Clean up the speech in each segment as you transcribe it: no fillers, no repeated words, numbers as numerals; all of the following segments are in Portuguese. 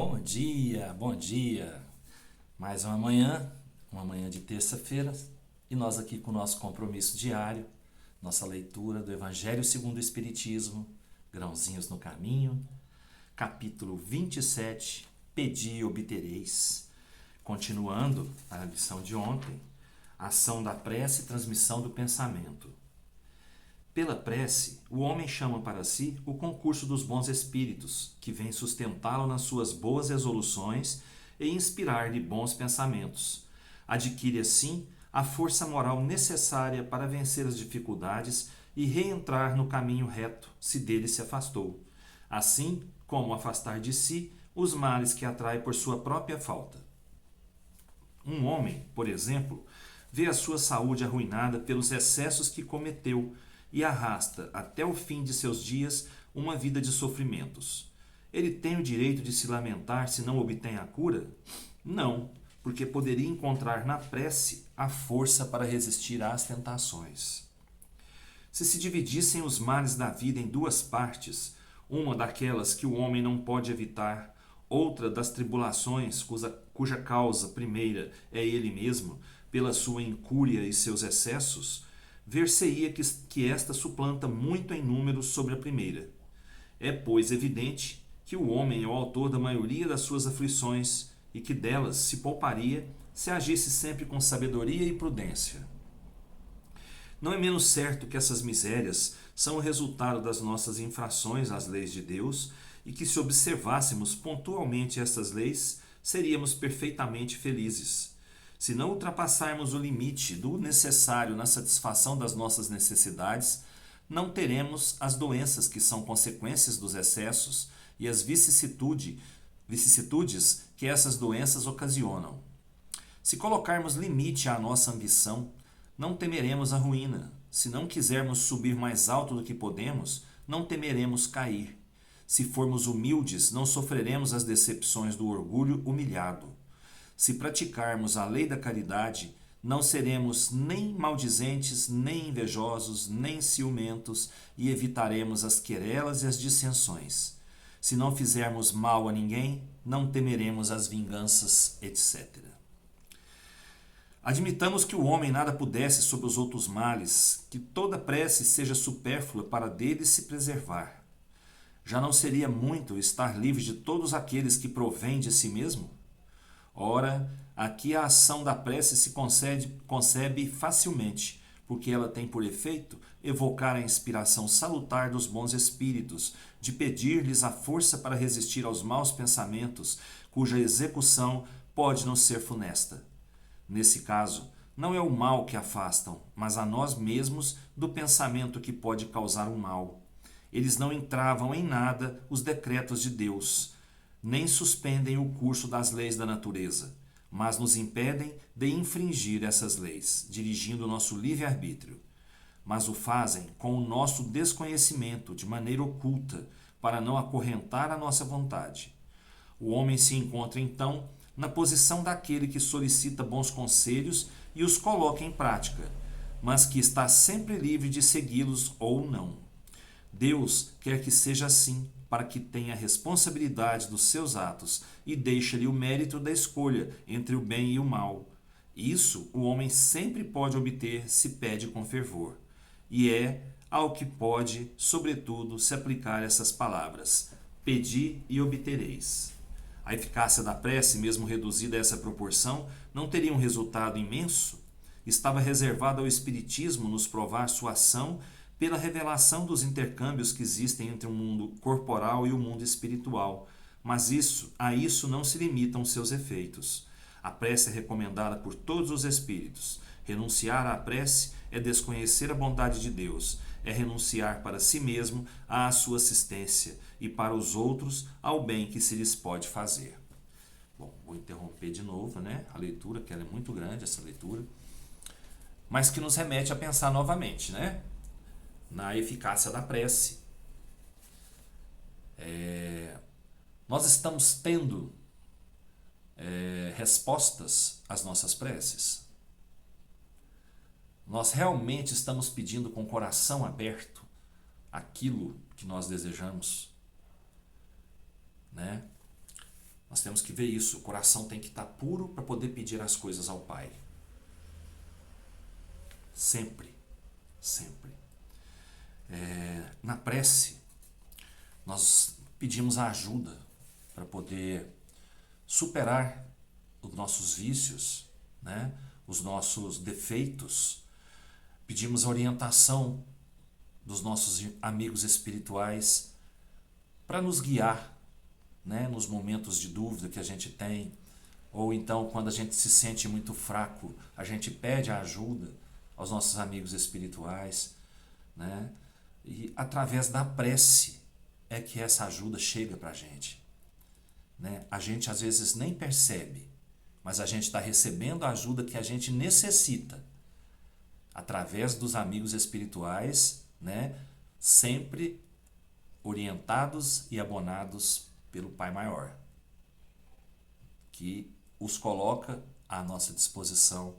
Bom dia, bom dia. Mais uma manhã de terça-feira, e nós aqui com o nosso compromisso diário, nossa leitura do Evangelho segundo o Espiritismo, Grãozinhos no Caminho, capítulo 27, Pedi e obtereis. Continuando a lição de ontem, ação da prece e transmissão do pensamento. Pela prece, o homem chama para si o concurso dos bons espíritos, que vem sustentá-lo nas suas boas resoluções e inspirar-lhe bons pensamentos. Adquire, assim, a força moral necessária para vencer as dificuldades e reentrar no caminho reto, se dele se afastou, assim como afastar de si os males que atrai por sua própria falta. Um homem, por exemplo, vê a sua saúde arruinada pelos excessos que cometeu e arrasta até o fim de seus dias uma vida de sofrimentos. Ele tem o direito de se lamentar se não obtém a cura? Não, porque poderia encontrar na prece a força para resistir às tentações. Se dividissem os males da vida em duas partes, uma daquelas que o homem não pode evitar, outra das tribulações cuja causa primeira é ele mesmo, pela sua incúria e seus excessos, ver-se-ia que esta suplanta muito em número sobre a primeira. É, pois, evidente que o homem é o autor da maioria das suas aflições e que delas se pouparia se agisse sempre com sabedoria e prudência. Não é menos certo que essas misérias são o resultado das nossas infrações às leis de Deus e que, se observássemos pontualmente estas leis, seríamos perfeitamente felizes. Se não ultrapassarmos o limite do necessário na satisfação das nossas necessidades, não teremos as doenças que são consequências dos excessos e as vicissitudes que essas doenças ocasionam. Se colocarmos limite à nossa ambição, não temeremos a ruína. Se não quisermos subir mais alto do que podemos, não temeremos cair. Se formos humildes, não sofreremos as decepções do orgulho humilhado. Se praticarmos a lei da caridade, não seremos nem maldizentes, nem invejosos, nem ciumentos e evitaremos as querelas e as dissensões. Se não fizermos mal a ninguém, não temeremos as vinganças, etc. Admitamos que o homem nada pudesse sobre os outros males, que toda prece seja supérflua para deles se preservar. Já não seria muito estar livre de todos aqueles que provêm de si mesmo? Ora, aqui a ação da prece se concebe facilmente, porque ela tem por efeito evocar a inspiração salutar dos bons espíritos, de pedir-lhes a força para resistir aos maus pensamentos, cuja execução pode não ser funesta. Nesse caso, não é o mal que afastam, mas a nós mesmos do pensamento que pode causar o mal. Eles não entravam em nada os decretos de Deus, nem suspendem o curso das leis da natureza, mas nos impedem de infringir essas leis, dirigindo o nosso livre-arbítrio. Mas o fazem com o nosso desconhecimento, de maneira oculta, para não acorrentar a nossa vontade. O homem se encontra, então, na posição daquele que solicita bons conselhos e os coloca em prática, mas que está sempre livre de segui-los ou não. Deus quer que seja assim, para que tenha a responsabilidade dos seus atos e deixe-lhe o mérito da escolha entre o bem e o mal. Isso o homem sempre pode obter se pede com fervor. E é ao que pode, sobretudo, se aplicar essas palavras: pedi e obtereis. A eficácia da prece, mesmo reduzida a essa proporção, não teria um resultado imenso? Estava reservado ao Espiritismo nos provar sua ação pela revelação dos intercâmbios que existem entre o mundo corporal e o mundo espiritual, mas a isso não se limitam seus efeitos. A prece é recomendada por todos os espíritos. Renunciar à prece é desconhecer a bondade de Deus, é renunciar para si mesmo à sua assistência e para os outros ao bem que se lhes pode fazer. Bom, vou interromper de novo, a leitura, que ela é muito grande, essa leitura, mas que nos remete a pensar novamente, na eficácia da prece. Nós estamos tendo respostas às nossas preces? Nós realmente estamos pedindo com o coração aberto aquilo que nós desejamos? Nós temos que ver isso. O coração tem que estar puro para poder pedir as coisas ao Pai. Sempre, sempre. Na prece, nós pedimos a ajuda para poder superar os nossos vícios, né? Os nossos defeitos. Pedimos a orientação dos nossos amigos espirituais para nos guiar, né? Nos momentos de dúvida que a gente tem, ou então quando a gente se sente muito fraco, a gente pede a ajuda aos nossos amigos espirituais, né? E através da prece é que essa ajuda chega para a gente, né? A gente às vezes nem percebe, mas a gente está recebendo a ajuda que a gente necessita através dos amigos espirituais, né? Sempre orientados e abonados pelo Pai Maior, que os coloca à nossa disposição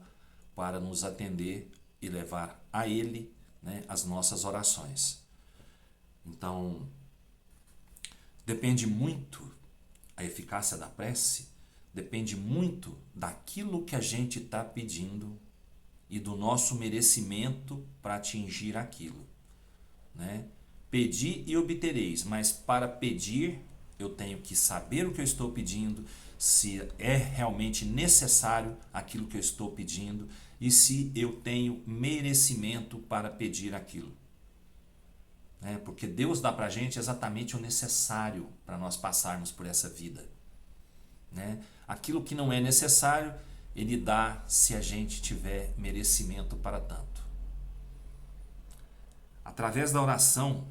para nos atender e levar a Ele, né, as nossas orações. Então, depende muito a eficácia da prece, depende muito daquilo que a gente está pedindo e do nosso merecimento para atingir aquilo, né? Pedi e obtereis, mas para pedir eu tenho que saber o que eu estou pedindo, se é realmente necessário aquilo que eu estou pedindo e se eu tenho merecimento para pedir aquilo. Porque Deus dá para a gente exatamente o necessário para nós passarmos por essa vida. Aquilo que não é necessário, Ele dá se a gente tiver merecimento para tanto. Através da oração,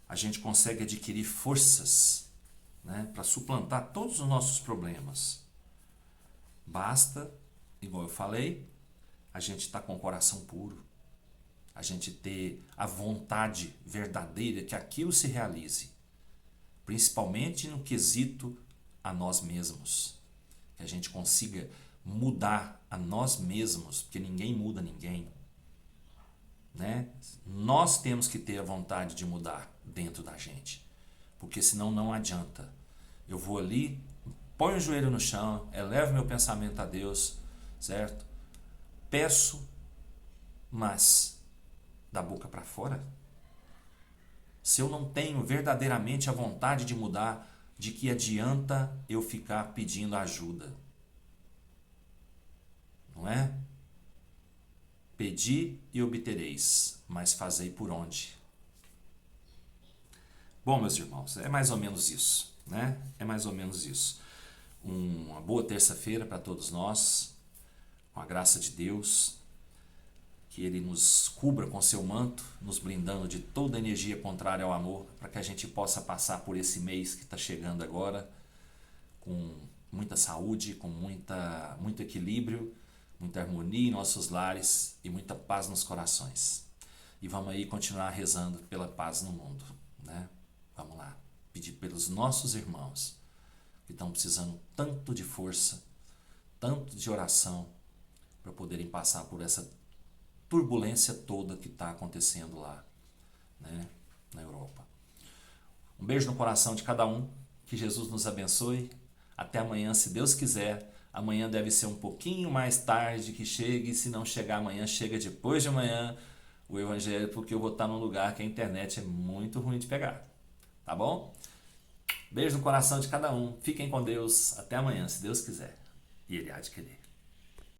a gente consegue adquirir forças, né, para suplantar todos os nossos problemas. Basta, igual eu falei, a gente estar com o coração puro, a gente ter a vontade verdadeira que aquilo se realize, principalmente no quesito a nós mesmos, que a gente consiga mudar a nós mesmos, porque ninguém muda ninguém, né? Nós temos que ter a vontade de mudar dentro da gente, porque senão não adianta. Eu vou ali, ponho o joelho no chão, elevo meu pensamento a Deus, certo? Peço, mas da boca para fora, se eu não tenho verdadeiramente a vontade de mudar, de que adianta eu ficar pedindo ajuda? Não é? Pedi e obtereis, mas fazei por onde? Bom, meus irmãos, é mais ou menos isso, né? É mais ou menos isso. Uma boa terça-feira para todos nós, com a graça de Deus, que Ele nos cubra com seu manto, nos blindando de toda energia contrária ao amor, para que a gente possa passar por esse mês que está chegando agora, com muita saúde, com muito equilíbrio, muita harmonia em nossos lares e muita paz nos corações. E vamos aí continuar rezando pela paz no mundo, né? Vamos lá, pedir pelos nossos irmãos que estão precisando tanto de força, tanto de oração, para poderem passar por essa turbulência toda que está acontecendo lá, né, na Europa. Um beijo no coração de cada um, que Jesus nos abençoe. Até amanhã, se Deus quiser. Amanhã deve ser um pouquinho mais tarde que chegue, se não chegar amanhã, chega depois de amanhã o Evangelho, porque eu vou estar num lugar que a internet é muito ruim de pegar. Tá bom? Beijo no coração de cada um. Fiquem com Deus. Até amanhã, se Deus quiser. E Ele há de querer.